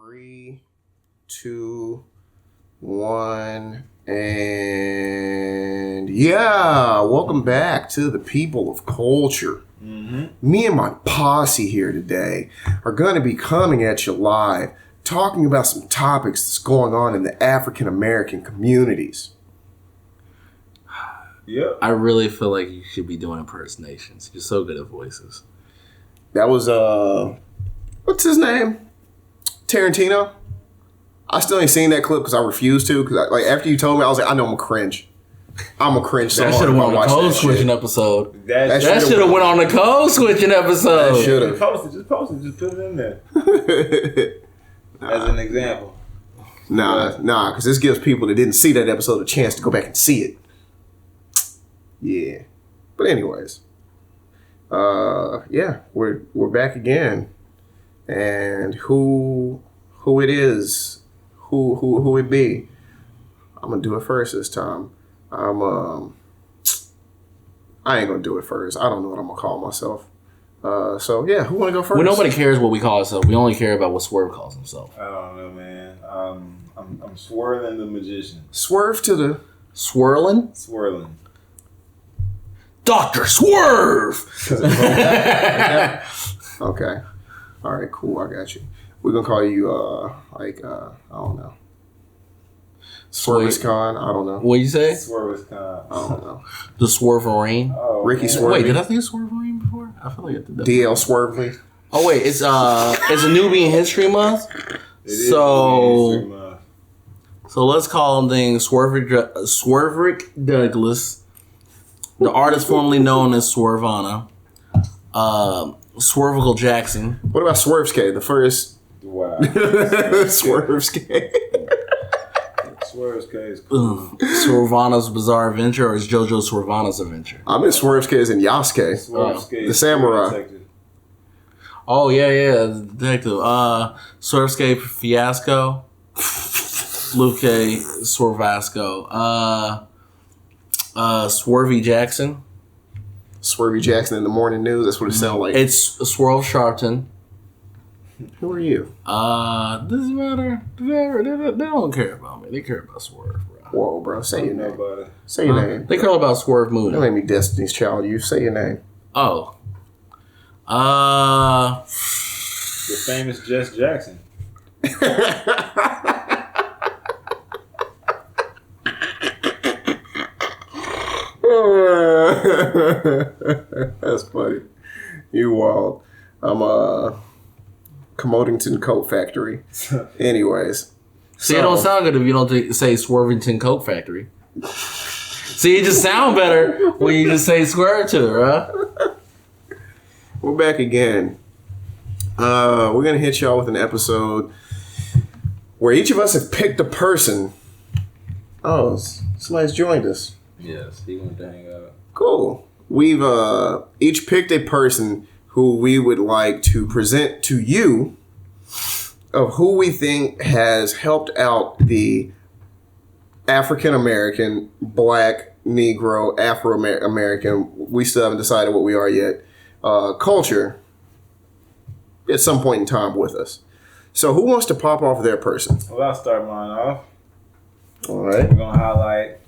Three, two, one, and yeah, welcome back to the People of Culture. Me and my posse here today are going to be coming at you live, talking about some topics that's going on in the African American communities. Yep. I really feel like you should be doing impersonations. You're so good at voices. That was what's his name? Tarantino. I still ain't seen that clip because I refuse to. Because after you told me, I was like, I know I'm gonna cringe. I'm gonna cringe. So that should have went on the code switching episode. That should have went on the code switching episode. That should have. Just post it. Just put it in there as an example. Nah, because this gives people that didn't see that episode a chance to go back and see it. Yeah, but anyways, yeah, we're back again, and who it is, who it be? I'm gonna do it first this time. I ain't gonna do it first. I don't know what I'm gonna call myself. So yeah, who wanna go first? Well, nobody cares what we call ourselves. We only care about what Swerve calls himself. I don't know, man. I'm swirling the magician. Swerve to the Swirling? Swirling. Dr. Swerve! Okay. All right, cool. I got you. We're gonna call you I don't know. Swerve Con. I don't know. What you say? Swerve is kind. I don't know. The Swerverine. Oh, Ricky man. Swerve. Wait, did I think of Swerverine before? I feel like I did that. DL Swervely. Oh wait, it's a Nubian History Month. It is So History Month. let's call him things Swerverick Douglass, the artist formerly known as Swervana, Swervical Jackson. What about Swerveskate? The first Wow. Swerveskate. Swerve's case. Cool. Swervana's Bizarre Adventure, or is JoJo Swervana's Adventure? I'm in Swerveskate and Yasuke. Swerve's case. The samurai. Detective. Oh yeah, detective. Swervescape Fiasco, Luke Swervasco, Swervy Jackson. Swervy Jackson in the morning news. That's what it sounds like. It's Swerve Sharpton. Who are you? Doesn't matter. They don't care about me. They care about Swerve, bro. Whoa, bro. Say your name. Nobody. Say your name. They care about Swerve Moon. Don't let me Destiny's Child. You say your name. Oh. The famous Jess Jackson. That's funny. You wild. I'm Commodington Coat Factory. Anyways. See, it don't sound good if you don't say Swervington Coke Factory. See, it just sound better when you just say Swerve to her, huh? We're back again. We're going to hit y'all with an episode where each of us have picked a person. Oh, somebody's joined us. Yes, he went to hang out. Cool. We've each picked a person who we would like to present to you of who we think has helped out the African American, Black, Negro, Afro American, we still haven't decided what we are yet, culture at some point in time with us. So who wants to pop off their person? Well, I'll start mine off. All right. We're going to highlight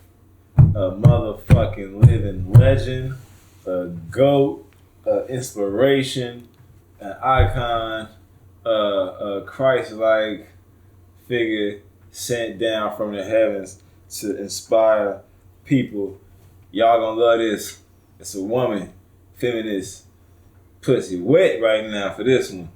a motherfucking living legend, a GOAT, an inspiration, an icon, a Christ-like figure sent down from the heavens to inspire people. Y'all gonna love this. It's a woman, feminist, pussy wet right now for this one.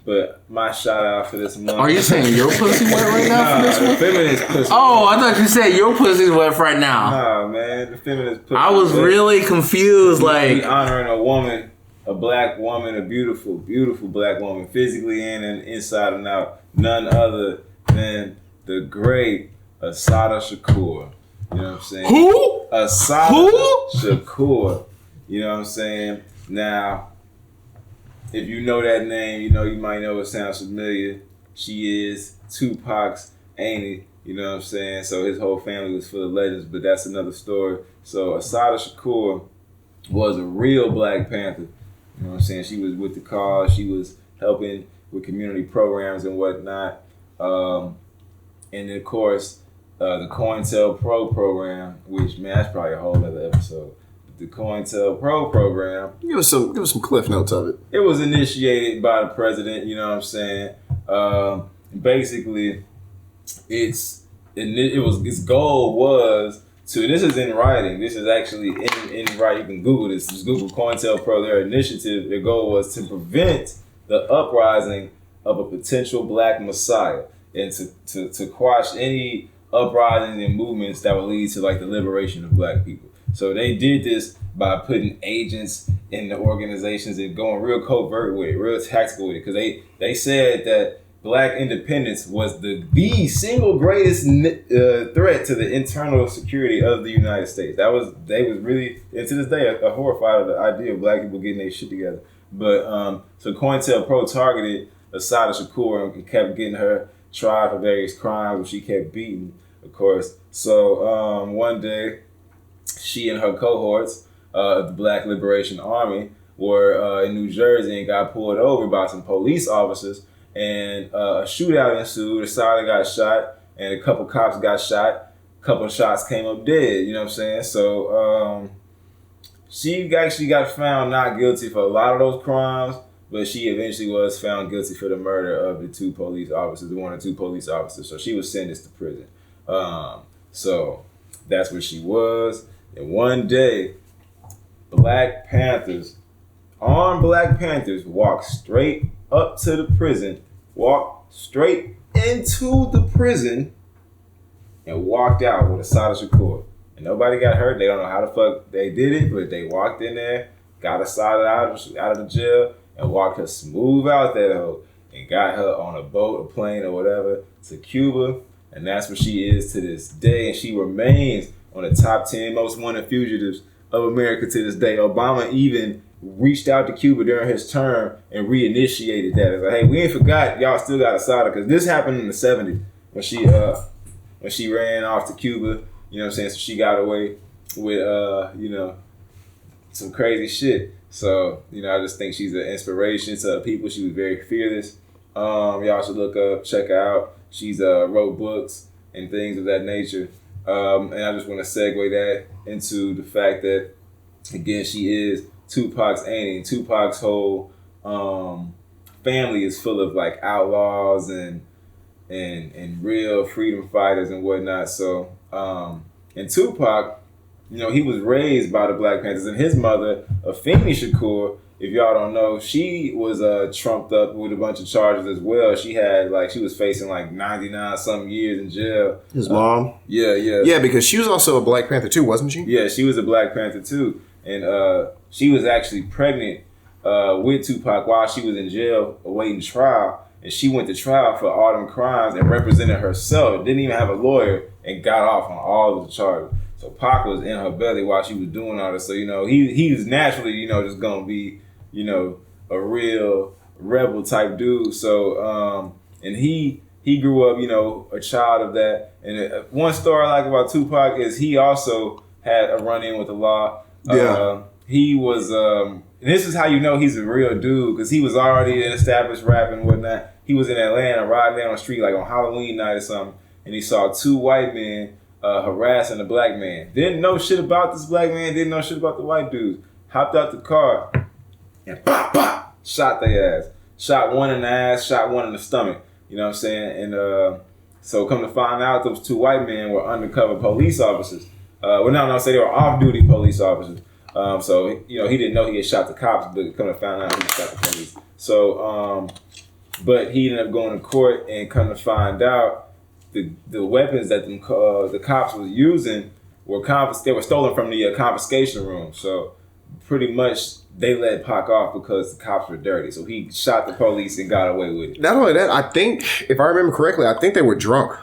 But my shout out for this month. Are you saying your pussy wet right now for this one? Feminist pussy. Oh, I thought you said your pussy's wet right now. Nah, man, the feminist pussy. I was wet. really confused. We Like, honoring a woman, a black woman, a beautiful, beautiful black woman, physically and inside and out. None other than the great Assata Shakur. You know what I'm saying? who? Assata Shakur. You know what I'm saying? Now, if you know that name, you might know it sounds familiar. She is Tupac's auntie. You know what I'm saying? So his whole family was full of legends, but that's another story. So Assata Shakur was a real Black Panther. You know what I'm saying? She was with the cause. She was helping with community programs and whatnot. And of course, the COINTELPRO program, which, man, that's probably a whole other episode. The COINTELPRO program. Give us some cliff notes of it. It was initiated by the president, you know what I'm saying? Basically, its goal was to, this is in writing, this is actually in writing, you can Google this, just Google COINTELPRO, their initiative, their goal was to prevent the uprising of a potential black messiah and to quash any uprisings and movements that would lead to like the liberation of black people. So they did this by putting agents in the organizations and going real covert with it, real tactical with it, because they said that black independence was the single greatest threat to the internal security of the United States. They was really, and to this day, are horrified of the idea of black people getting their shit together. But so COINTELPRO targeted Assata Shakur and kept getting her tried for various crimes, which she kept beating, of course. So one day, she and her cohorts of the Black Liberation Army were in New Jersey and got pulled over by some police officers, and a shootout ensued. Assata got shot, and a couple cops got shot. A couple of shots came up dead, you know what I'm saying? So she actually got found not guilty for a lot of those crimes, but she eventually was found guilty for the murder of one or two police officers. So she was sentenced to prison. So that's where she was. And one day, armed Black Panthers walked straight up to the prison, walked straight into the prison, and walked out with Assata Shakur. And nobody got hurt. They don't know how the fuck they did it, but they walked in there, got Assata out of the jail, and walked her smooth out that hoe, and got her on a boat, a plane, or whatever, to Cuba. And that's where she is to this day. And she remains on the top 10 most wanted fugitives of America to this day. Obama even reached out to Cuba during his term and reinitiated that. It's like, hey, we ain't forgot, y'all still got Assata, because this happened in the 70s when she ran off to Cuba, you know what I'm saying? So she got away with, some crazy shit. So, I just think she's an inspiration to people. She was very fearless. Y'all should check her out. She's wrote books and things of that nature. And I just want to segue that into the fact that, again, she is Tupac's auntie. And Tupac's whole family is full of like outlaws and real freedom fighters and whatnot. So, and Tupac, he was raised by the Black Panthers, and his mother, Afeni Shakur, if y'all don't know, she was trumped up with a bunch of charges as well. She was facing like 99 something years in jail. His mom? Yeah. Yeah, because she was also a Black Panther too, wasn't she? Yeah, she was a Black Panther too. And she was actually pregnant with Tupac while she was in jail awaiting trial. And she went to trial for all them crimes and represented herself, didn't even have a lawyer, and got off on all of the charges. So Pac was in her belly while she was doing all this. So, he was naturally, just going to be, a real rebel type dude. So, and he grew up, a child of that. And one story I like about Tupac is he also had a run-in with the law. Yeah. He was, and this is how he's a real dude, because he was already an established rap and whatnot. He was in Atlanta riding down the street like on Halloween night or something, and he saw two white men harassing a black man. Didn't know shit about this black man, didn't know shit about the white dudes. Hopped out the car and pop, pop, shot their ass. Shot one in the ass, shot one in the stomach. You know what I'm saying? And so come to find out, those two white men were undercover police officers. They were off-duty police officers. So, he didn't know he had shot the cops, but come to find out he shot the police. So, but he ended up going to court, and come to find out the weapons that the cops was using were they were stolen from the confiscation room. So pretty much they let Pac off because the cops were dirty. So he shot the police and got away with it. Not only that, I think, if I remember correctly, I think they were drunk.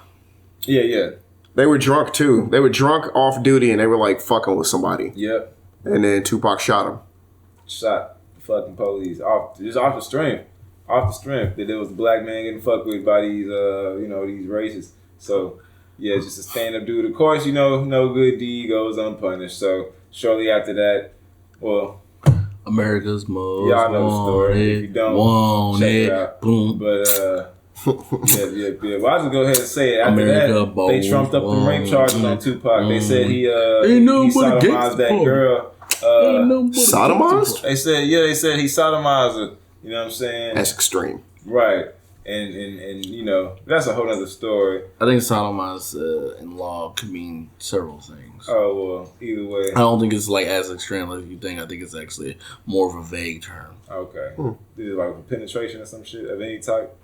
Yeah. They were drunk too. They were drunk off duty, and they were like fucking with somebody. Yep. And then Tupac shot him. Shot the fucking police off the strength. Off the strength that there was a black man getting fucked with by these, these racists. So, yeah, just a stand-up dude. Of course, no good deed goes unpunished. So, shortly after that, well, America's most y'all know the story. If you don't, check it out. Boom. But Yeah. Well, I'll just go ahead and say it. After America, that, they trumped up the rape charges on Tupac. They said he sodomized that girl. Sodomized? They said he sodomized her. You know what I'm saying? That's extreme. Right. And you know, that's a whole other story. I think sodomized in law could mean several things. Oh, well, either way. I don't think it's like as extreme as you think. I think it's actually more of a vague term. Okay. Is it like penetration or some shit of any type?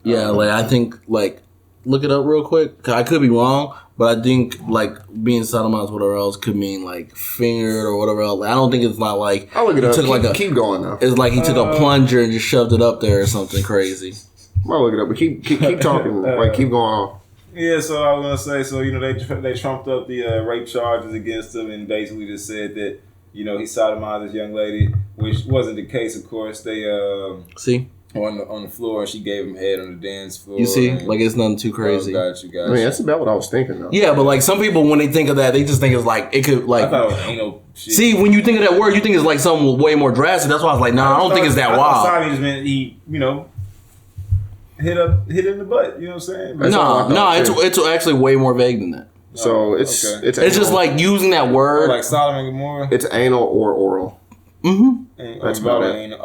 Yeah, like I think like look it up real quick. 'Cause I could be wrong, but I think like being sodomized, whatever else, could mean like fingered or whatever else. I don't think it's not like I'll look it he up. took Keep going though. It's like he took a plunger and just shoved it up there or something crazy. I'll look it up, but keep talking. Like keep going on. Yeah, so I was gonna say, so you know, they trumped up the rape charges against him and basically just said that you know he sodomized this young lady, which wasn't the case, of course. They See, on the floor, and she gave him head on the dance floor. you see, like it's nothing too crazy. Got you. I mean, that's about what I was thinking though. Yeah, but like some people when they think of that, they just think it's like it could like. I thought it was anal shit. See, when you think of that word, you think it's like something way more drastic. That's why I was like, nah, I don't think it's that wild. Sodomy just meant he, you know, hit in the butt. You know what I'm saying? That's all I No, thought, it's actually way more vague than that. So it's okay. it's It's just like using that word. like Sodom and Gomorrah. it's anal or oral. That's about it. Anal.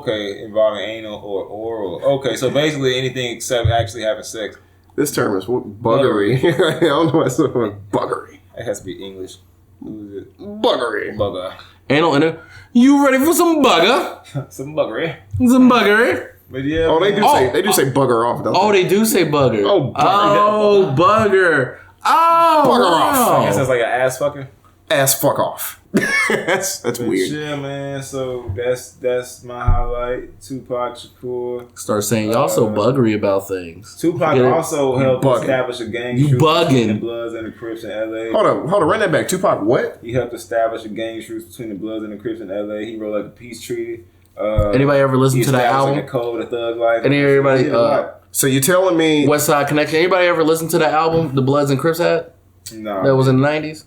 Okay, involving anal or oral. Okay, so basically anything except actually having sex. This term is buggery. I don't know what's buggery. It has to be English. Who is it? Buggery. Bugger. Anal inter. You ready for some bugger? Some buggery. Some buggery? But yeah. Oh, man. they do say bugger off, don't Oh, they? they do say bugger. Oh, bugger. Oh, bugger. Oh, Bugger wow. off. I guess that's like an ass fucker. Ass fuck off. that's But weird. yeah, man. So that's my highlight. Tupac Shakur. Start saying y'all so buggery about things. Tupac Get it? also helped bugging. establish a gang You truce bugging. between the Bloods and the Crips in LA. Hold on, run that back. Tupac, what? He helped establish a gang truce between the Bloods and the Crips in LA. He wrote like a peace treaty. Anybody ever listen to that album? Like a code of thug life. Everybody, He did a lot. So you telling me? West Side Connection. Anybody ever listen to that album, The Bloods and Crips had? No. That was in the 90s?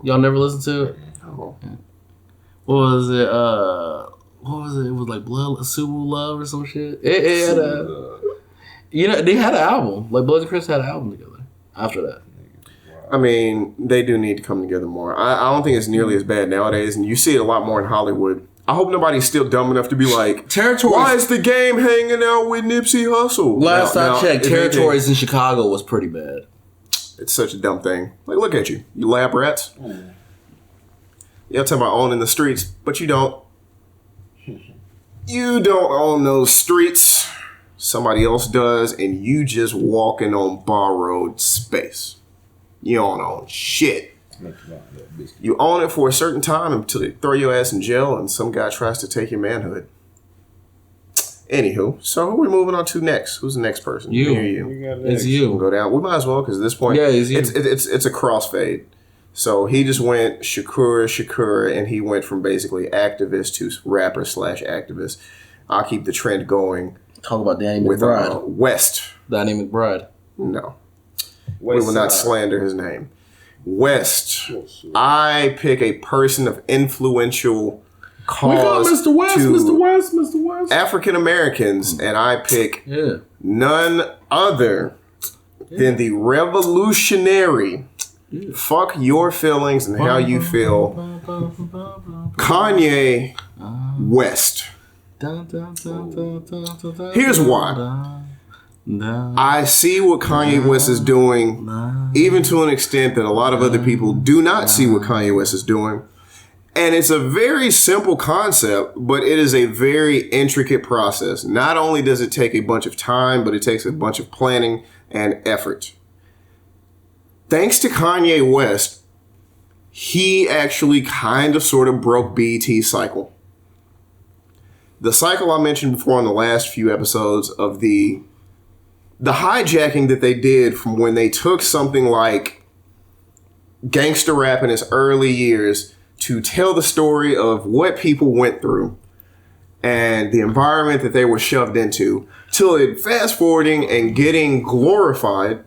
Y'all never listened to it? Oh. What was it? What was it? It was like Blood, Subaru Love or some shit. It had you know, they had an album. Like Bloods and Crips had an album together after that. I mean, they do need to come together more. I don't think it's nearly as bad nowadays, and you see it a lot more in Hollywood. I hope nobody's still dumb enough to be like, Territories. why is the game hanging out with Nipsey Hussle? Last Now, I checked, if anything, Territories in Chicago was pretty bad. It's such a dumb thing. Like, look at you lab rats. You're talking about owning the streets, but you don't. You don't own those streets. Somebody else does, and you just walking on borrowed space. You don't own shit. You own it for a certain time until they throw your ass in jail and some guy tries to take your manhood. Anywho, so who are we moving on to next? Who's the next person? You. Me or you? It's We'll you. go down. We might as well because at this point, Yeah, it's you. it's a crossfade. So he just went Shakur, and he went from basically activist to rapper / activist. I'll keep the trend going Talk about Danny with McBride. West. Danny McBride. No, we will not slander his name. West. I pick a person of influential cause We got Mr. West, to Mr. West, Mr. West. African Americans, and I pick Yeah. none other than the revolutionary. Fuck your feelings and how you feel. Kanye West. Here's why. I see what Kanye West is doing, even to an extent that a lot of other people do not see what Kanye West is doing. And it's a very simple concept, but it is a very intricate process. Not only does it take a bunch of time, but it takes a bunch of planning and effort. Thanks to Kanye West, he actually kind of sort of broke BET's cycle. The cycle I mentioned before on the last few episodes of the hijacking that they did from when they took something like gangster rap in its early years to tell the story of what people went through and the environment that they were shoved into, till it fast forwarding and getting glorified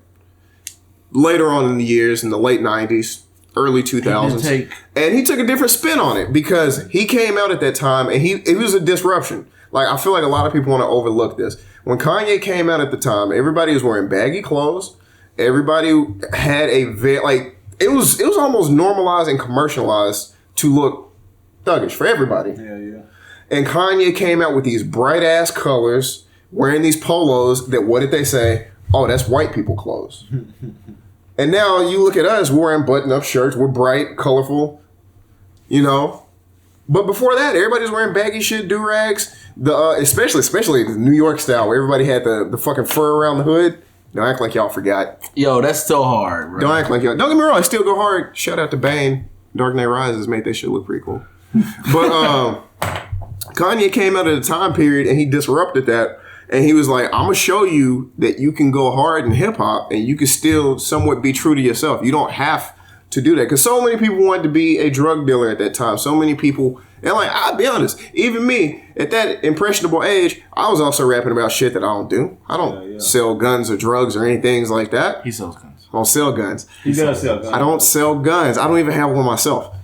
later on in the years in the late 90s, early 2000s. And he took a different spin on it because he came out at that time and he was a disruption. Like, I feel like a lot of people want to overlook this. When Kanye came out at the time, everybody was wearing baggy clothes. Everybody had it was almost normalized and commercialized to look thuggish for everybody. Yeah. And Kanye came out with these bright ass colors, wearing these polos that, what did they say? Oh, that's white people clothes. And now you look at us wearing button up shirts. We're bright, colorful, you know. But before that, everybody's wearing baggy shit, do-rags. Especially the New York style, where everybody had the fucking fur around the hood. Don't act like y'all forgot. Yo, that's still hard, bro. Don't act like y'all. Don't get me wrong, I still go hard. Shout out to Bane. Dark Knight Rises made that shit look pretty cool. But Kanye came out at a time period and he disrupted that. And he was like, I'm going to show you that you can go hard in hip hop and you can still somewhat be true to yourself. You don't have to do that. Because so many people wanted to be a drug dealer at that time. So many people, and like, I'll be honest, even me, at that impressionable age, I was also rapping about shit that I don't do. I don't sell guns or drugs or anything like that. He sells guns. I don't sell guns. He does sell guns. I don't sell guns. I don't even have one myself.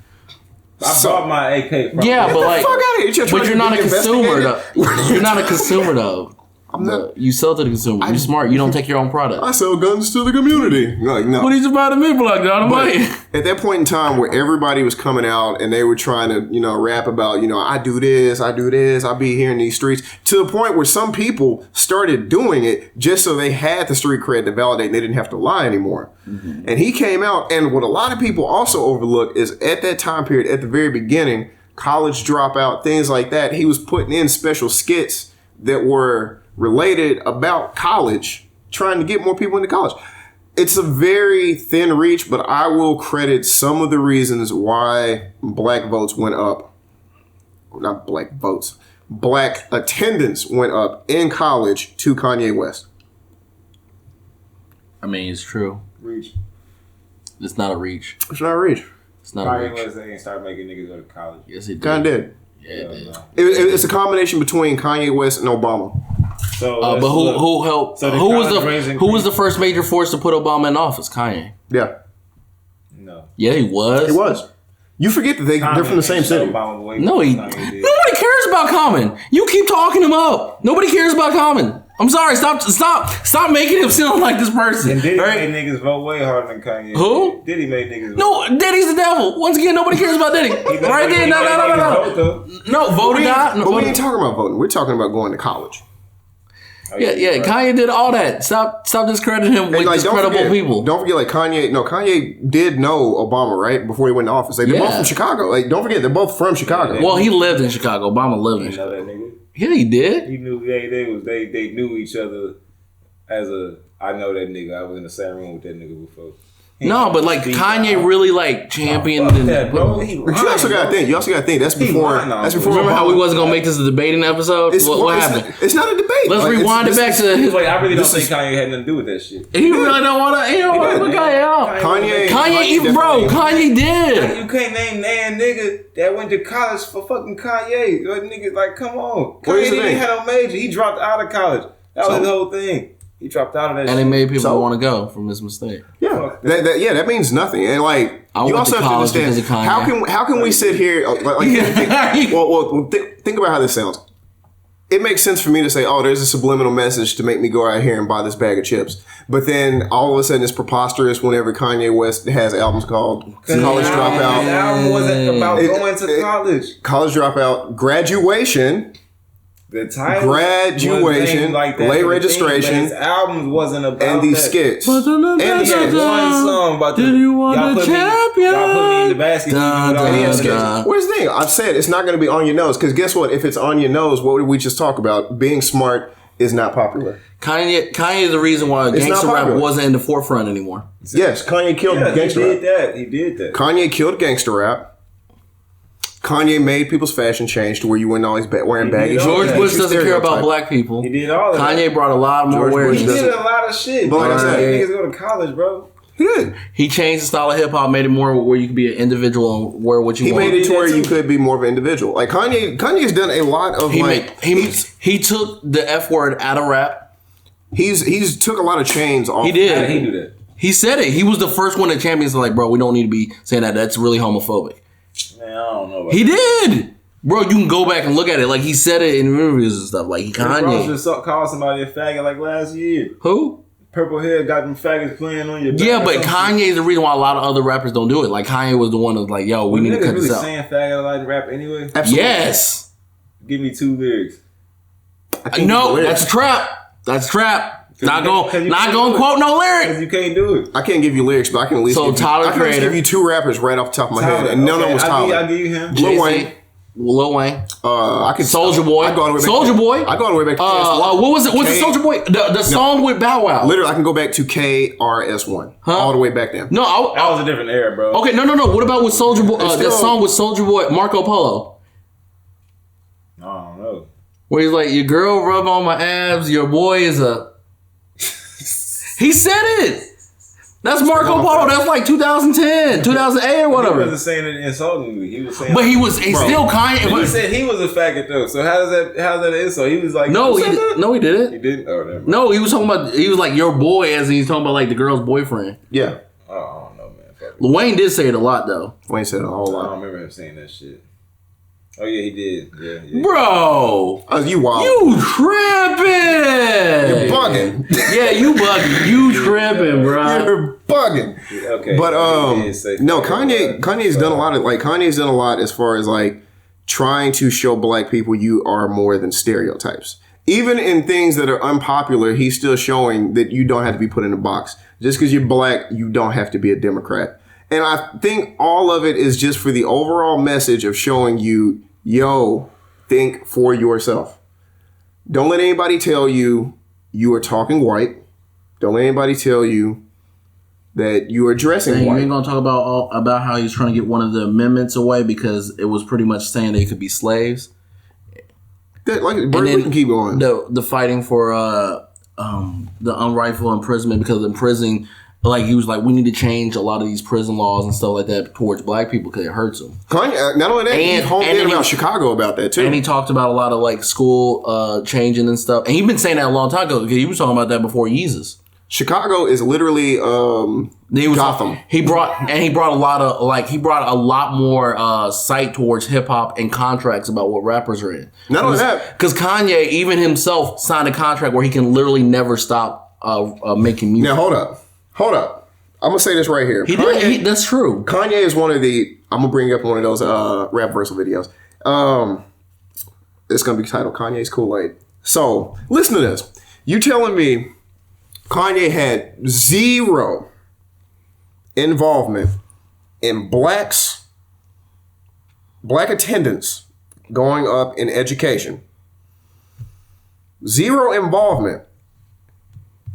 I bought my AK from Yeah, but like, Fuck out of here. but you're not a consumer though. You're not a consumer though. I'm not. You sell to the consumer. You're smart. You don't take your own product. I sell guns to the community. Like, no. What are you about to me, Black Dynamite? At that point in time where everybody was coming out and they were trying to, rap about, I do this, I be here in these streets, to the point where some people started doing it just so they had the street cred to validate and they didn't have to lie anymore. Mm-hmm. And he came out, and what a lot of people also overlook is at that time period, at the very beginning, college dropout, things like that, he was putting in special skits that were related about college, trying to get more people into college. It's a very thin reach, but I will credit some of the reasons why black votes went up. Not black votes. Black attendance went up in college to Kanye West. I mean, it's true. Reach. It's not a reach. It's not a reach. It's not a Kanye reach. West ain't start making niggas go to college. Yes, it did. Kind of did. Yeah, it did. It's a combination between Kanye West and Obama. So, But who helped? So who was the first major force to put Obama in office? Kanye. Yeah. No. Yeah, he was. He was. You forget that they're from the same city. No, nobody cares about Common. You keep talking him up. Nobody cares about Common. I'm sorry. Stop making him sound like this person. And Diddy right? made niggas vote way harder than Kanye. Who? Diddy made niggas vote. No, Diddy's the devil. Once again, nobody cares about Diddy. Right there. No. No, vote a guy. But we ain't talking about voting. We're talking about going to college. Yeah. Kanye did all that. Stop discrediting him with discredible people. Don't forget, like Kanye did know Obama, right? Before he went into office. Like, they're both from Chicago. Like, don't forget, they're both from Chicago. Well, he lived in Chicago. Obama lived in Chicago. You know that nigga? Yeah, he did. He knew they knew each other I know that nigga. I was in the same room with that nigga before. No, but like Kanye really like championed that, bro. But you also got to think. That's before. Remember how we wasn't gonna make this a debating episode? What happened? It's not a debate. Let's rewind it back to his. Wait, I really don't think Kanye had nothing to do with that shit. He really don't want to. He don't want to put Kanye out. Kanye did. You can't name that nigga that went to college for fucking Kanye. Like, niggas, like, come on. Kanye didn't have no major. He dropped out of college. That was his whole thing. He dropped out of that shit. And it made people want to go from his mistake. Yeah, that means nothing. And like, you also have to understand how can we sit here think about how this sounds. It makes sense for me to say, oh, there's a subliminal message to make me go out here and buy this bag of chips. But then all of a sudden it's preposterous whenever Kanye West has albums called College Dropout. The album wasn't about going to college. College Dropout, Graduation. The title Graduation, like that, Late Registration, his albums wasn't about and these skits. And he had one song about Did you want a champion? Y'all put me in the basket. Where's the thing? I've said it's not going to be on your nose, because guess what? If it's on your nose, what did we just talk about? Being smart is not popular. Kanye is the reason why gangster rap wasn't in the forefront anymore. Yes, Kanye killed gangster rap. He did that. Kanye killed gangster rap. Kanye made people's fashion change to where you wouldn't always wearing baggy. George Bush doesn't care about black people. He did all of that. Kanye brought a lot more awareness. He did a lot of shit. But like I said, niggas go to college, bro. He did. He changed the style of hip hop, made it more where you could be an individual and wear what you want. He made it to where you could be more of an individual. Like Kanye's done a lot of he took the F word out of rap. He's took a lot of chains off. He did. How did he do that? He said it. He was the first one that champions like, bro, we don't need to be saying that. That's really homophobic. Man, I don't know about He did. Bro, you can go back and look at it. Like, he said it in interviews and stuff. Like, Kanye. Ross just called somebody a faggot like last year. Who? Purple hair got them faggots playing on your back. Yeah, but Kanye is the reason why a lot of other rappers don't do it. Like, Kanye was the one that was like, yo, we need to cut really this out. saying faggot like rap anyway? Absolutely. Yes. Give me 2 lyrics. No, that's a trap. That's a trap. Not gonna quote no lyrics. Because you can't do it. I can't give you lyrics, but I can at least give you 2 rappers right off the top of my head, and none of them was Tyler. I'll give you him. Lil Wayne. I can Soulja Boy. I go all the way back Soulja Boy. I go all the way back to what was it? What's the Soulja Boy? The song with Bow Wow. Literally, I can go back to KRS-One. All the way back then. No, that was a different era, bro. Okay, no. What about with Soulja Boy? The song with Soulja Boy, Marco Polo. I don't know. Where he's like, your girl rub on my abs, your boy is a... He said it. That's Marco Polo. That's like 2010, 2008 or whatever. He wasn't saying it insultingly. He was saying... But he was still Kanye. But he said he was a faggot though. So how's that an insult? He was like... No, he didn't. He didn't? Oh, never mind. No, he was talking about... He was like, your boy, as in he's talking about like the girl's boyfriend. Yeah. Oh, I don't know, man. Lil Wayne did say it a lot though. Wayne said it a whole lot. I don't remember him saying that shit. Oh, yeah, he did. Yeah. Bro. You wild. You tripping. You're bugging. Yeah, you bugging. You tripping, bro. You're bugging. Okay. But no, Kanye's done a lot of Kanye's done a lot as far as like trying to show black people you are more than stereotypes. Even in things that are unpopular, he's still showing that you don't have to be put in a box. Just because you're black, you don't have to be a Democrat. And I think all of it is just for the overall message of showing you, yo, think for yourself. Don't let anybody tell you you are talking white. Don't let anybody tell you that you are dressing white. You ain't gonna talk about how he's trying to get one of the amendments away because it was pretty much saying they could be slaves. We can keep going. The fighting for the unrightful imprisonment because imprisoning. Like, he was like, we need to change a lot of these prison laws and stuff like that towards black people because it hurts them. Kanye, not only that, he honed in about Chicago about that, too. And he talked about a lot of, like, school changing and stuff. And he's been saying that a long time ago because he was talking about that before Yeezus. Chicago is literally Gotham. He brought a lot more sight towards hip-hop and contracts about what rappers are in. Not only that. Because Kanye, even himself, signed a contract where he can literally never stop making music. Now, hold up. I'm going to say this right here. That's true. Kanye is one of the... I'm going to bring up one of those rap versal videos. It's going to be titled Kanye's Kool-Aid. So, listen to this. You telling me Kanye had zero involvement in black attendance going up in education. Zero involvement.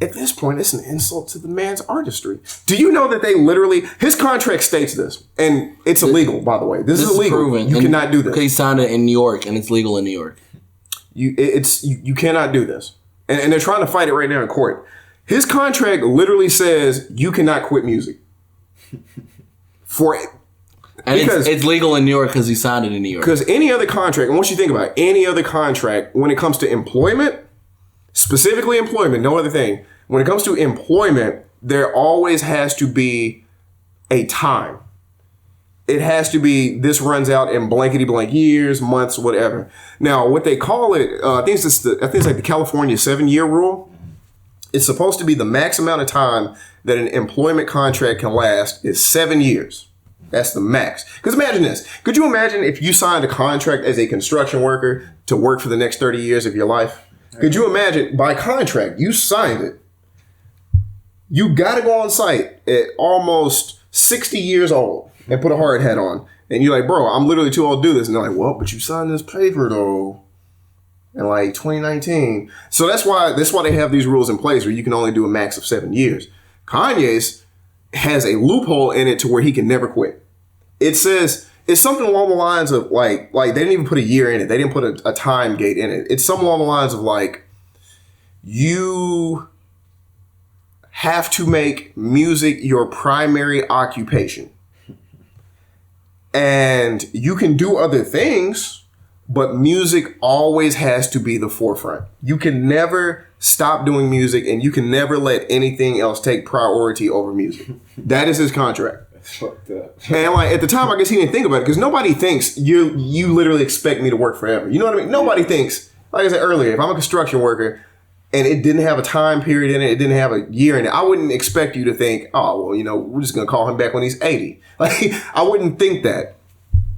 At this point, it's an insult to the man's artistry. Do you know that they literally... His contract states this, and it's illegal, by the way. This is illegal. Proven. You cannot do this. Because he signed it in New York, and it's legal in New York. You cannot do this. And they're trying to fight it right now in court. His contract literally says you cannot quit music. It's legal in New York because he signed it in New York. Because any other contract, and once you think about it, any other contract, when it comes to employment... Specifically employment, no other thing. When it comes to employment, there always has to be a time. It has to be, this runs out in blankety blank years, months, whatever. Now, what they call it, I think it's like the California 7-year rule. It's supposed to be the max amount of time that an employment contract can last is 7 years. That's the max. Because imagine this. Could you imagine if you signed a contract as a construction worker to work for the next 30 years of your life? Could you imagine, by contract, you signed it. You got to go on site at almost 60 years old and put a hard hat on. And you're like, bro, I'm literally too old to do this. And they're like, well, but you signed this paper, though, in like 2019. So that's why they have these rules in place where you can only do a max of 7 years. Kanye's has a loophole in it to where he can never quit. It says... It's something along the lines of like they didn't even put a year in it. They didn't put a time gate in it. It's something along the lines of like, you have to make music your primary occupation. And you can do other things, but music always has to be the forefront. You can never stop doing music and you can never let anything else take priority over music. That is his contract. It's fucked up. And like at the time, I guess he didn't think about it because nobody thinks you literally expect me to work forever. You know what I mean? Nobody thinks. Like I said earlier, if I'm a construction worker and it didn't have a time period in it, it didn't have a year in it, I wouldn't expect you to think, oh well, we're just gonna call him back when he's 80. Like I wouldn't think that.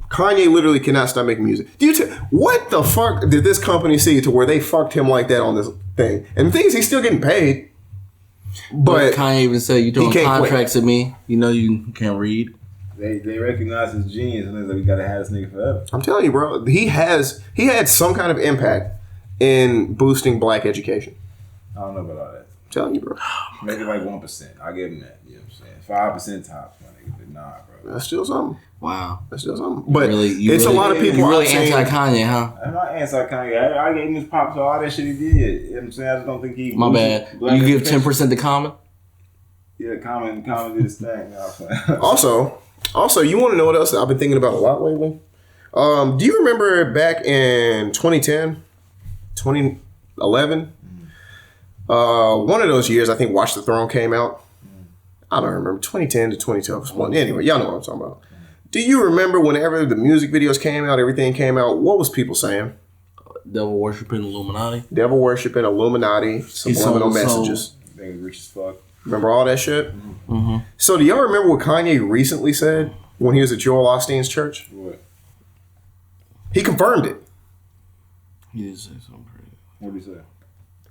Kanye literally cannot stop making music. What the fuck did this company see to where they fucked him like that on this thing? And the thing is, he's still getting paid. But Kanye even said, "You doing contracts with me? You know you can't read." They recognize his genius and they're like, we gotta have this nigga forever. I'm telling you, bro, he had some kind of impact in boosting black education. I don't know about all that. I'm telling you, bro. Maybe like 1%. I'll give him that. You know what I'm saying? 5% tops, my nigga. But nah, bro. That's still something. Wow. That's still something. But it's a lot of people. You're really anti-Kanye, huh? I'm not anti-Kanye. I gave him his pop to all that shit he did. You know what I'm saying? I just don't think he. My bad. You give 10% to Common? Yeah, Common did his thing. Also, you want to know what else I've been thinking about a lot lately? Do you remember back in 2010, 2011? One of those years, I think Watch the Throne came out. I don't remember. 2010 to 2012. Anyway, y'all know what I'm talking about. Do you remember whenever the music videos came out, everything came out, what was people saying? Devil worshiping Illuminati. Devil worshiping Illuminati, subliminal messages. They was rich as fuck. Remember all that shit? Mm-hmm. So do y'all remember what Kanye recently said when he was at Joel Osteen's church? What? He confirmed it. He did say something crazy. What did he say?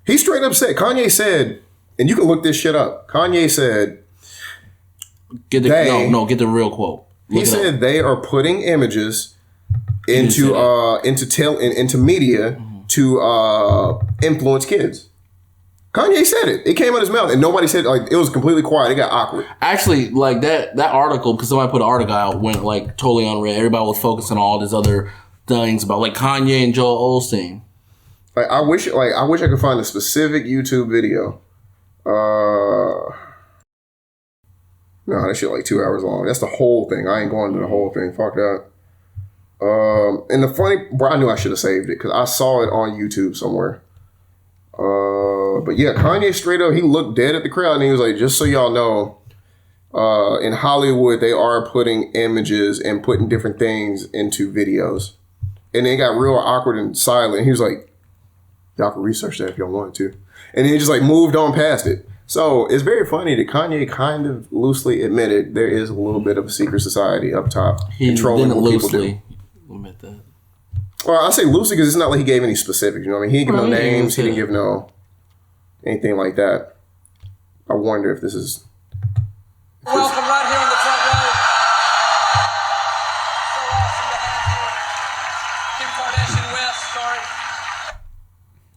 He straight up said, Kanye said, and you can look this shit up. Kanye said, get the real quote. He said they are putting images into media to influence kids. Kanye said it. It came out of his mouth, and nobody said, like, it was completely quiet. It got awkward. Actually, like that article, because somebody put an article out, went like totally unread. Everybody was focusing on all these other things about like Kanye and Joel Osteen. Like I wish I could find a specific YouTube video. No, that shit like 2 hours long. That's the whole thing. I ain't going to the whole thing. Fuck that. And the funny, bro, I knew I should have saved it because I saw it on YouTube somewhere. But yeah, Kanye straight up, he looked dead at the crowd and he was like, just so y'all know, in Hollywood, they are putting images and putting different things into videos. And they got real awkward and silent. He was like, y'all can research that if y'all want to. And then he just like moved on past it. So it's very funny that Kanye kind of loosely admitted there is a little bit of a secret society up top controlling what people do. Admit that. Well, I say loosely because it's not like he gave any specifics. You know what I mean? He didn't give no names. He didn't give no anything like that. I wonder if this is. Welcome right here in the front row. So awesome to have you. Kim Kardashian West, sorry.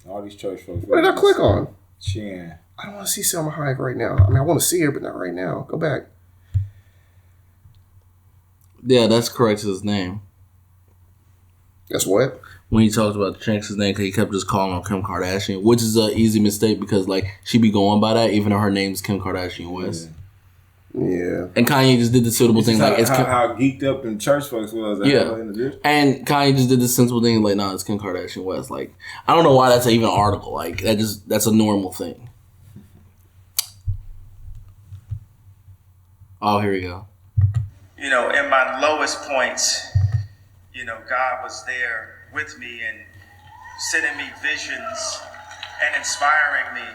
All these church folks. What did I click on? Chin. I don't want to see Selma Hayek right now. I mean, I want to see her, but not right now. Go back. Yeah, that's correct. His name. Guess what? When he talked about the change his name, because he kept just calling her Kim Kardashian, which is an easy mistake because like she be going by that, even though her name's Kim Kardashian West. Yeah. And Kanye just did the suitable thing, like it's how geeked up them church folks was. Yeah. And Kanye just did the sensible thing, like, nah, it's Kim Kardashian West. Like, I don't know why that's even an article. Like, that's a normal thing. Oh, here we go. You know, in my lowest points, you know, God was there with me and sending me visions and inspiring me.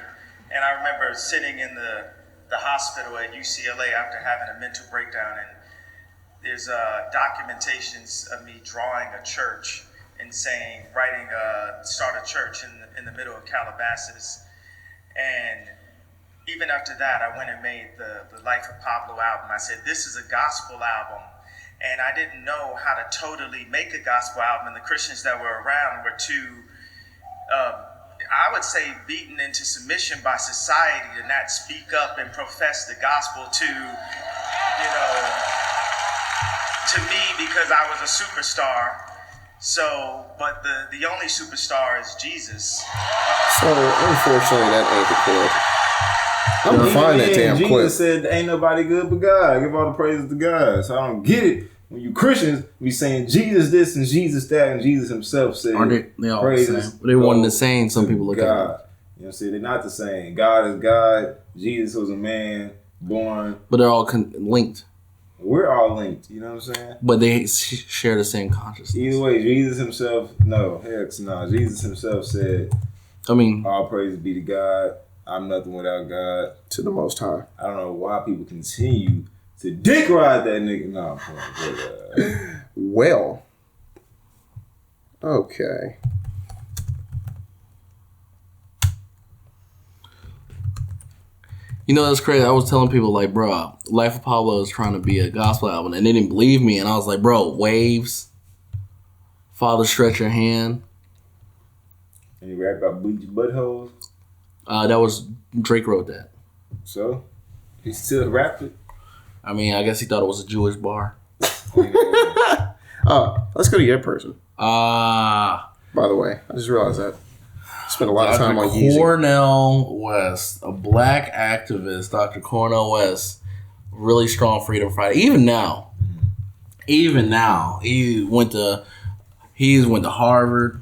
And I remember sitting in the hospital at UCLA after having a mental breakdown, and there's documentations of me drawing a church and start a church in the middle of Calabasas. And even after that, I went and made the Life of Pablo album. I said, this is a gospel album. And I didn't know how to totally make a gospel album. And the Christians that were around were too, I would say, beaten into submission by society to not speak up and profess the gospel to me because I was a superstar. So, but the only superstar is Jesus. So, unfortunately, that ain't the clip. I'm gonna find that damn clip. Jesus said, ain't nobody good but God. Give all the praises to God. So I don't get it. When you Christians be saying Jesus this and Jesus that, and Jesus himself said, aren't they all the same? They one the same. Some people look at it. You know what I'm saying? They're not the same. God is God. Jesus was a man born. But they're all linked. We're all linked. You know what I'm saying? But they share the same consciousness. Either way, Jesus himself, Jesus himself said, I mean, all praise be to God. I'm nothing without God. To the Most High. I don't know why people continue to dick ride that nigga. No, but, Well. Okay. you know, that's crazy. I was telling people, like, bro, Life of Pablo is trying to be a gospel album, and they didn't believe me. And I was like, bro, Waves, Father Stretch Your Hand. and he rap about bleach buttholes. That was, Drake wrote that. So, he still rapped it. I mean, I guess he thought it was a Jewish bar. Let's go to your person. Ah. By the way, I just realized that. Spent a lot of time on Dr. Yeezy. Cornel West, a black activist, Dr. Cornel West, really strong Freedom Fighter. Even now, he's went to Harvard.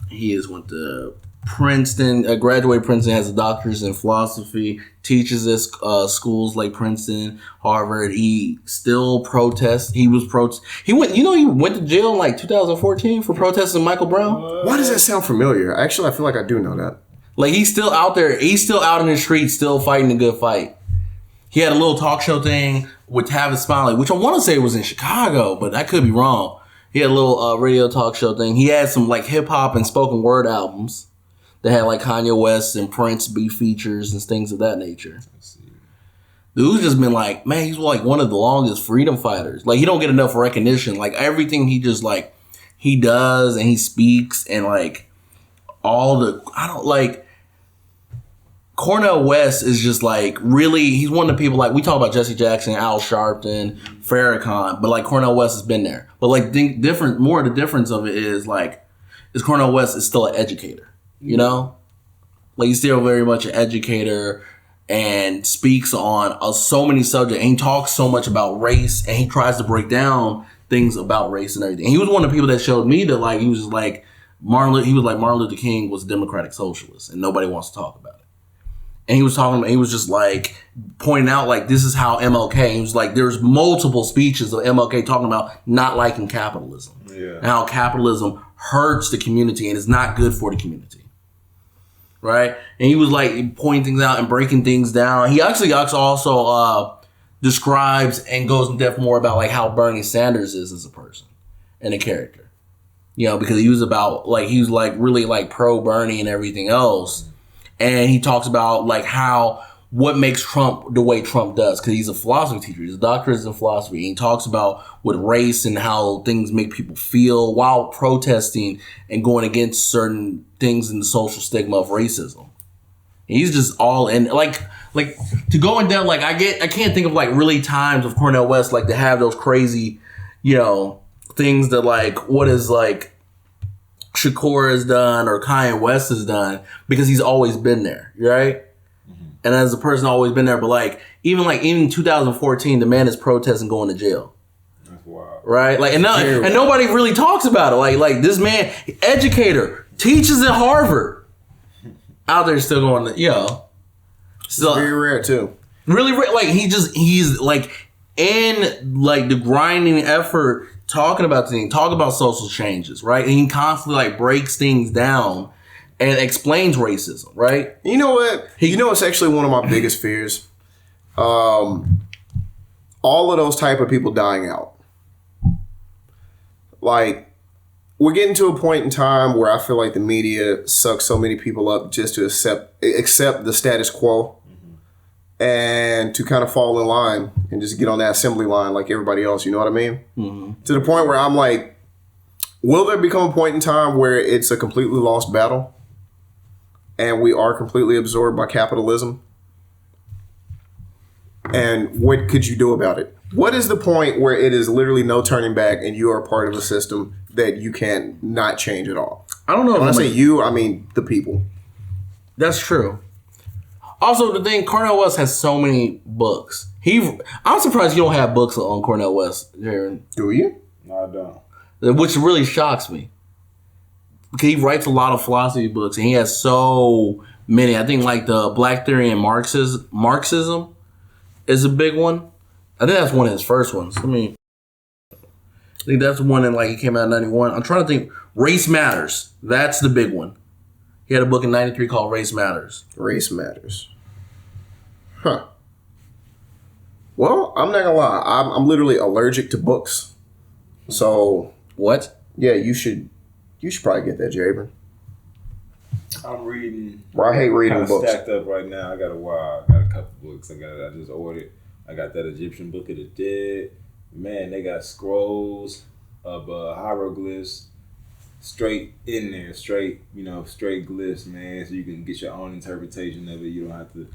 He has went to Princeton, graduated Princeton, has a doctorate in philosophy, teaches at schools like Princeton, Harvard. He still protests. He went to jail in like 2014 for protesting Michael Brown. Why does that sound familiar? Actually, I feel like I do know that. Like, he's still out there. He's still out in the streets, still fighting a good fight. He had a little talk show thing with Tavis Smiley, which I want to say was in Chicago, but I could be wrong. He had a little radio talk show thing. He had some like hip hop and spoken word albums that had like Kanye West and Prince be features and things of that nature. Dude's just been like, man, he's like one of the longest freedom fighters. Like, he don't get enough recognition. Like, everything he just like, he does and he speaks and like Cornel West is just like really, he's one of the people, like we talk about Jesse Jackson, Al Sharpton, Farrakhan, but like Cornel West has been there. But like the difference of it is like, is Cornel West is still an educator, you know? Like, he's still very much an educator and speaks on so many subjects, and he talks so much about race, and he tries to break down things about race and everything. And he was one of the people that showed me that like, he was like Martin Luther King was a democratic socialist and nobody wants to talk about it. And he was just like pointing out like, this is how MLK, he was like, there's multiple speeches of MLK talking about not liking capitalism. Yeah. And how capitalism hurts the community and is not good for the community. Right? And he was like pointing things out and breaking things down. He actually also describes and goes in depth more about like how Bernie Sanders is as a person and a character. You know, because he was really like pro Bernie and everything else. And he talks about like what makes Trump the way Trump does, because he's a philosophy teacher. He's a doctorate in philosophy. And he talks about with race and how things make people feel while protesting and going against certain things in the social stigma of racism. And he's just all in, like to go in depth. Like, I can't think of like really times of Cornel West like to have those crazy, you know, things that like what is like Shakur has done or Kanye West has done, because he's always been there, right? Mm-hmm. And as a person, always been there. But like even 2014, the man is protesting going to jail. That's wild, right? Like, and nobody really talks about it. Like this man, educator, teaches at Harvard, out there still going to, you know, still Very rare too. really rare. Like he's like in like the grinding effort. Talking about things, talk about social changes, right? And he constantly like breaks things down and explains racism, right? You know what? It's actually one of my biggest fears. All of those type of people dying out. Like, we're getting to a point in time where I feel like the media sucks so many people up just to accept the status quo. And to kind of fall in line and just get on that assembly line like everybody else, you know what I mean? Mm-hmm. To the point where I'm like, will there become a point in time where it's a completely lost battle and we are completely absorbed by capitalism? And what could you do about it? What is the point where it is literally no turning back and you are a part of a system that you can not change at all? I don't know. When I say you, I mean the people. That's true. Also, the thing, Cornel West has so many books. I'm surprised you don't have books on Cornel West, Jaron. Do you? No, I don't. Which really shocks me. Because he writes a lot of philosophy books, and he has so many. I think like the Black Theory and Marxism is a big one. I think that's one of his first ones. I think that's the one in like he came out in 91. I'm trying to think. Race Matters. That's the big one. He had a book in 93 called Race Matters. Race Matters. Huh. Well, I'm not gonna lie. I'm literally allergic to books. So What? yeah, you should probably get that, Jabron. I'm reading. Well, I hate reading kinda books. Stacked up right now. I got a couple books. I just ordered. I got that Egyptian Book of the Dead. Man, they got scrolls of hieroglyphs straight in there, straight glyphs, man. So you can get your own interpretation of it. You don't have to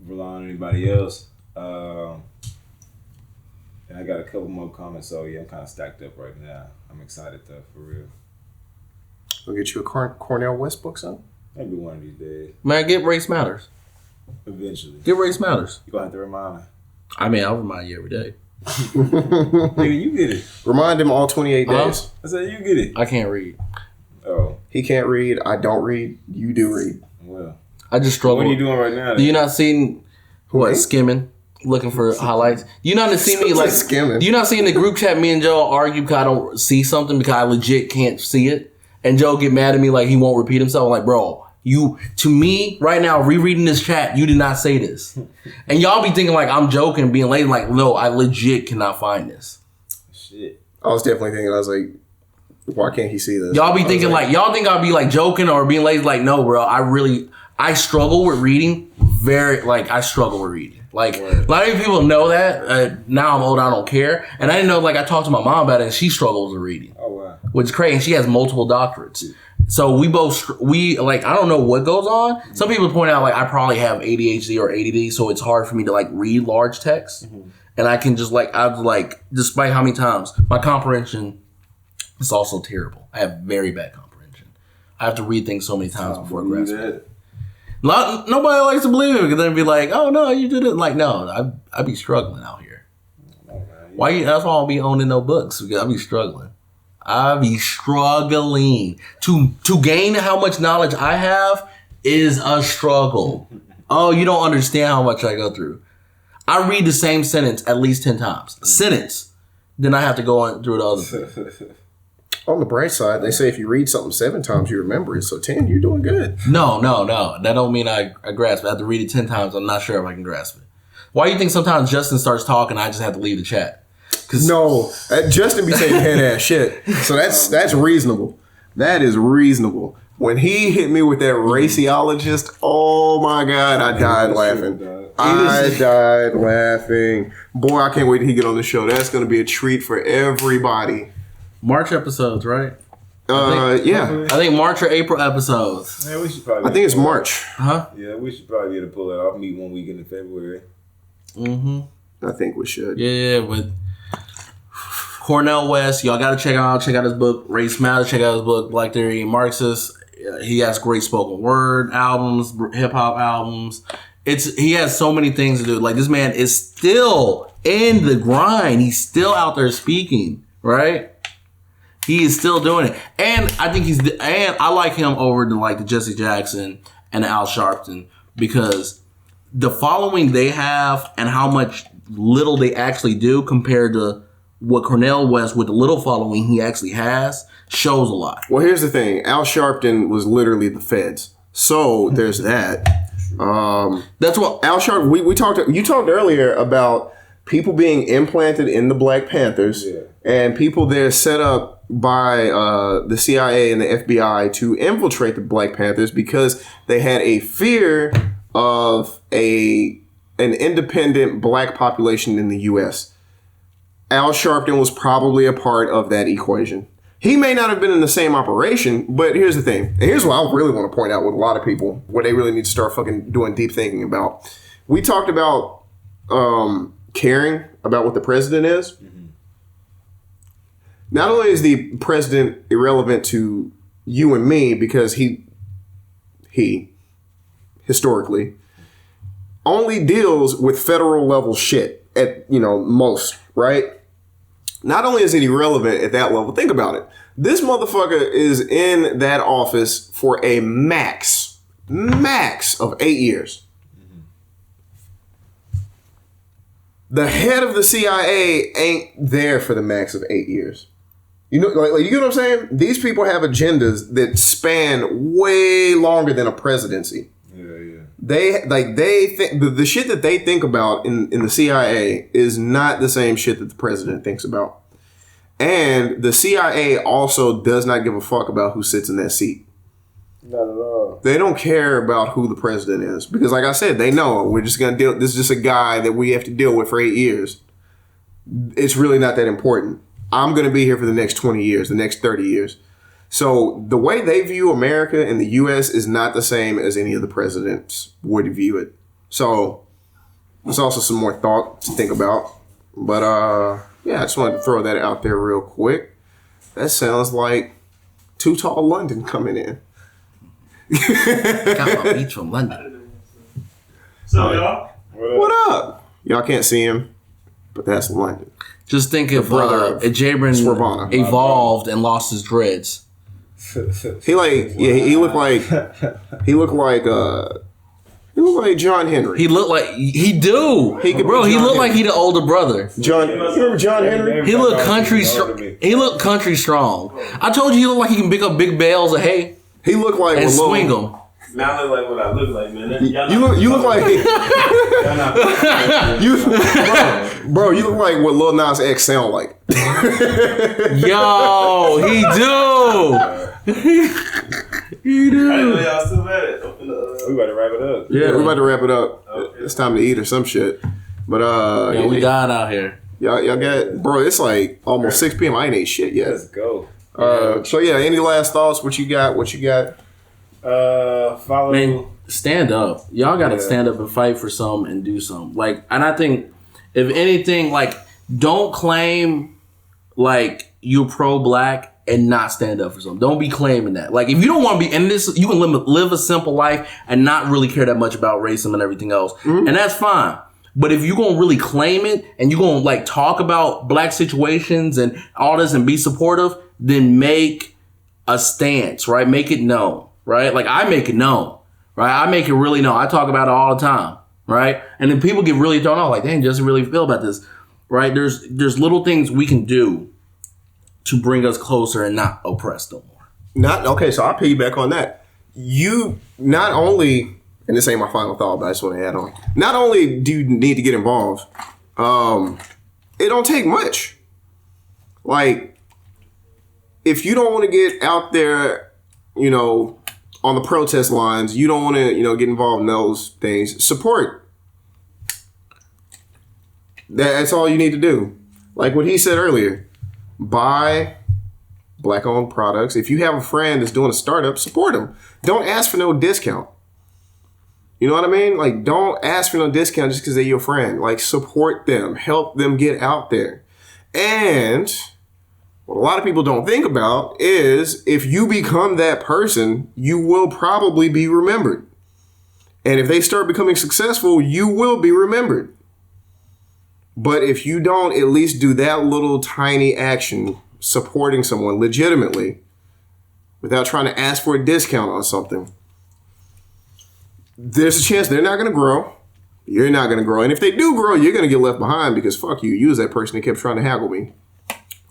rely on anybody else. And I got a couple more comments. So yeah, I'm kind of stacked up right now. I'm excited though, for real. We'll get you a Cornell West book, son. Maybe one of these days. Man, get Race Matters. Eventually. Get Race Matters. You're gonna have to remind me. I'll remind you every day. Nigga, you get it. Remind him all 28 days. I said you get it. I can't read. Oh, He can't read. I don't read. You do read. well. I just struggle. What are you doing right now? Do you not see what me? skimming, looking for highlights? You not see me like Skimming. Do you not see in the group chat me and Joe argue because I don't see something because I legit can't see it, and Joe get mad at me like he won't repeat himself. I'm like, bro, you to me right now rereading this chat, you did not say this, and y'all be thinking like I'm joking, being lazy. Like, no, I legit cannot find this. Shit. I was definitely thinking. I was like, why can't he see this? Y'all be I was thinking like y'all think I'll be like joking or being lazy. Like, no, bro, I struggle with reading. I struggle with reading. Like, a lot of people know that. Now I'm old, I don't care. And I didn't know, like, I talked to my mom about it, and she struggles with reading. Oh wow. Which is crazy. And she has multiple doctorates. So I don't know what goes on. Some people point out, like, I probably have ADHD or ADD, so it's hard for me to, like, read large text. Mm-hmm. And I can just, despite how many times, my comprehension is also terrible. I have very bad comprehension. I have to read things so many times before I grasp it. Nobody likes to believe it because they'd be like, "Oh no, you did it!" Like, no, I be struggling out here. That's why I don't be owning no books because I be struggling. I be struggling to gain how much knowledge I have is a struggle. Oh, you don't understand how much I go through. I read the same sentence at least 10 times. Then I have to go on through the other thing. On the bright side, they say if you read something 7 times, you remember it. So 10, you're doing good. No. That don't mean I grasp it. I have to read it 10 times. I'm not sure if I can grasp it. Why do you think sometimes Justin starts talking, I just have to leave the chat? No, Justin be saying head ass shit. So that's reasonable. That is reasonable. When he hit me with that raciologist, oh my God, I died laughing. I died laughing. Boy, I can't wait till he get on the show. That's going to be a treat for everybody. March episodes, right? Yeah. I think March or April episodes. Man, we should probably. I think it's March. Huh? Yeah, we should probably get to pull it off. Meet one weekend in February. Mm-hmm. I think we should. Yeah, with Cornell West, y'all got to check out his book, Race Matters. Check out his book, Black Theory and Marxist. He has great spoken word albums, hip hop albums. He has so many things to do. Like, this man is still in the grind. He's still out there speaking, right? He is still doing it. And I think I like him over the Jesse Jackson and Al Sharpton because the following they have and how much little they actually do compared to what Cornell West with the little following he actually has shows a lot. Well, here's the thing. Al Sharpton was literally the feds. So there's that. That's what Al Sharpton, you talked earlier about people being implanted in the Black Panthers and people there set up by the CIA and the FBI to infiltrate the Black Panthers because they had a fear of an independent black population in the U.S. Al Sharpton was probably a part of that equation. He may not have been in the same operation, but here's the thing. And here's what I really want to point out with a lot of people, what they really need to start fucking doing deep thinking about. We talked about caring about what the president is. Mm-hmm. Not only is the president irrelevant to you and me because he historically only deals with federal level shit at, most, right? Not only is it irrelevant at that level, think about it. This motherfucker is in that office for a max of 8 years. the head of the CIA ain't there for the max of 8 years. You know, like you get what I'm saying? These people have agendas that span way longer than a presidency. Yeah. They think the shit that they think about in the CIA is not the same shit that the president thinks about. And the CIA also does not give a fuck about who sits in that seat. Not at all. They don't care about who the president is because, like I said, they know we're just gonna deal. This is just a guy that we have to deal with for 8 years. It's really not that important. I'm gonna be here for the next 20 years, the next 30 years. So the way they view America and the U.S. is not the same as any of the presidents would view it. So there's also some more thought to think about. But yeah, I just wanted to throw that out there real quick. That sounds like Too Tall London coming in. Got my beats from London. So y'all, What up? Y'all can't see him, but that's London. Just think if brother of Jabrin Swervana. evolved and lost his dreads. He looked like John Henry. He looked like he do. He could be Bro, he John looked like Henry. he the older brother. You remember John Henry? He looked country. He looked country strong. I told you he looked like he can pick up big bales of hay He looked like and what Lil- swing them. man, I look like what I look like, man. You look like Y'all not bro. You look like what Lil Nas X sound like. Yo, he do. He I didn't know do. y'all still at it. We about to wrap it up. Yeah, we're about Yeah, to wrap it up. Okay. It's time to eat or some shit. But yeah, we died out here. y'all got bro. It's like almost 6 p.m. I ain't ate shit yet. Let's go. So yeah, any last thoughts? What you got? Follow. Man, stand up. Y'all got to Yeah. stand up and fight for some and do some. Like, and I think if anything, like, don't claim like you're pro-black and not stand up for something. Don't be claiming that. Like, if you don't want to be in this, you can live a simple life and not really care that much about racism and everything else, and that's fine. But if you're gonna really claim it and you're gonna like talk about black situations and all this and be supportive, then make a stance, right? Make it known, right? Like I make it known, right? I make it really known. I talk about it all the time, right? And then people get really thrown off, like, dang, doesn't really feel about this, right? There's little things we can do to bring us closer and not oppress no more. Not okay. So I'll piggyback on that. You not only, and this ain't my final thought, but I just want to add on. Not only do you need to get involved, it don't take much. Like, if you don't want to get out there, you know, on the protest lines, you don't want to, you know, get involved in those things. Support. That's all you need to do. Like what he said earlier. Buy black-owned products. If you have a friend that's doing a startup, support them. Don't ask for no discount. You know what I mean? Like, don't ask for no discount just because they're your friend. Like, support them. Help them get out there. And what a lot of people don't think about is if you become that person, you will probably be remembered. And if they start becoming successful, you will be remembered. But if you don't at least do that little tiny action, supporting someone legitimately, without trying to ask for a discount on something, there's a chance they're not going to grow. You're not going to grow. And if they do grow, you're going to get left behind because fuck you. You was that person that kept trying to haggle me.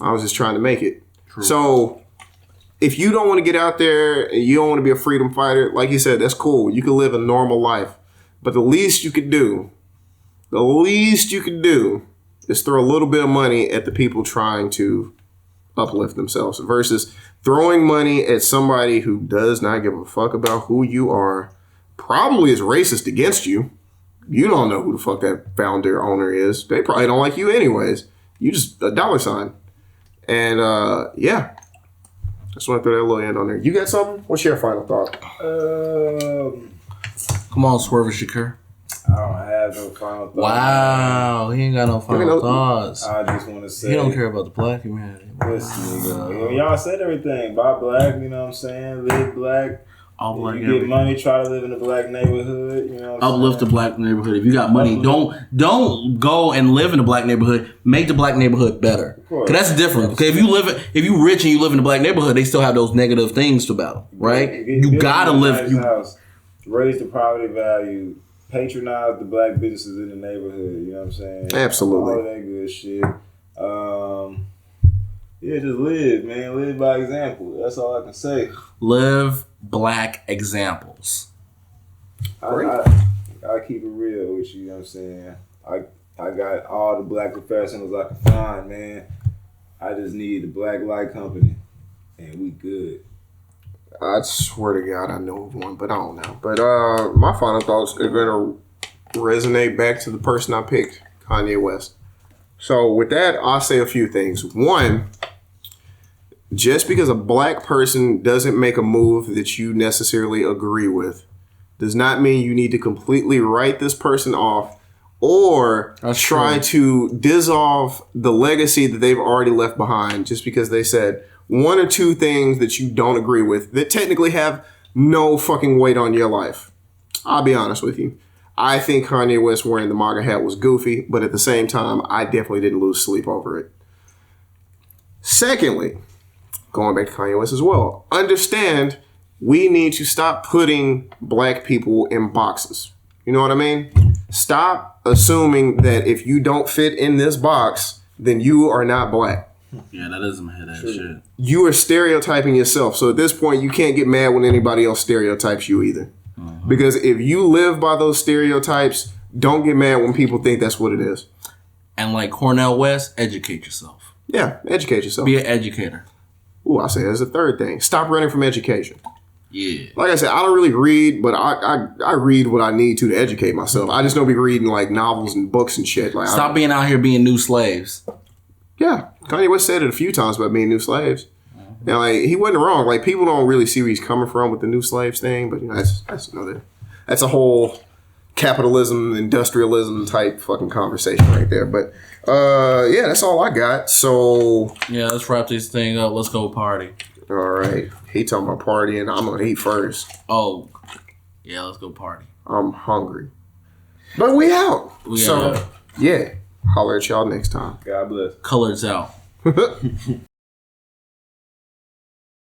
I was just trying to make it. True. So if you don't want to get out there and you don't want to be a freedom fighter, like you said, that's cool. You can live a normal life. But the least you could do is throw a little bit of money at the people trying to uplift themselves versus throwing money at somebody who does not give a fuck about who you are, probably is racist against you. You don't know who the fuck that founder owner is. They probably don't like you anyways. You just a dollar sign. And yeah. Just want to throw that little end on there. You got something? What's your final thought? Come on, Swerve Shakur. I don't have no final thought. Wow, he ain't got no final thoughts. I just want to say. He don't care about the black humanity. This nigga. Y'all said everything. Buy black, you know what I'm saying? Live black. All black. You get money, try to live in a black neighborhood. You know what I'm Uplift the saying? black neighborhood. If you got money, don't go and live in a black neighborhood. Make the black neighborhood better. course. Cause that's different. Okay, if you rich and you live in a black neighborhood, they still have those negative things to battle, right? You gotta live. House, raise the property value, patronize the black businesses in the neighborhood. You know what I'm saying? Absolutely. All that good shit. Yeah, just live, man. Live by example. That's all I can say. Live black examples. I keep it real with you. You know what I'm saying? I got all the black professionals I can find, man. I just need the Black Light Company, and we good. I swear to God, I know of one, but I don't know. But my final thoughts are going to resonate back to the person I picked, Kanye West. So with that, I'll say a few things. One, just because a black person doesn't make a move that you necessarily agree with does not mean you need to completely write this person off or try to dissolve the legacy that they've already left behind just because they said one or two things that you don't agree with that technically have no fucking weight on your life. I'll be honest with you. I think Kanye West wearing the MAGA hat was goofy, but at the same time, I definitely didn't lose sleep over it. Secondly, going back to Kanye West as well, understand we need to stop putting black people in boxes. You know what I mean? Stop assuming that if you don't fit in this box, then you are not black. Yeah, that is some head ass shit. You are stereotyping yourself. So at this point, you can't get mad when anybody else stereotypes you either. Mm-hmm. Because if you live by those stereotypes, don't get mad when people think that's what it is. And like Cornel West, educate yourself. Yeah, educate yourself. Be an educator. Ooh, I say that's the third thing. Stop running from education. Yeah. Like I said, I don't really read, but I read what I need to educate myself. I just don't be reading like novels and books and shit. Like Stop being out here being new slaves. Yeah, Kanye West said it a few times about being new slaves. Mm-hmm. And like he wasn't wrong. Like people don't really see where he's coming from with the new slaves thing, but you know that's a whole capitalism, industrialism type fucking conversation right there. But yeah, that's all I got. So yeah, let's wrap this thing up. Let's go party. All right, he talking about partying. I'm gonna eat first. Oh, yeah, let's go party. I'm hungry, but we out. Yeah, holler at y'all next time. God bless. Colors out.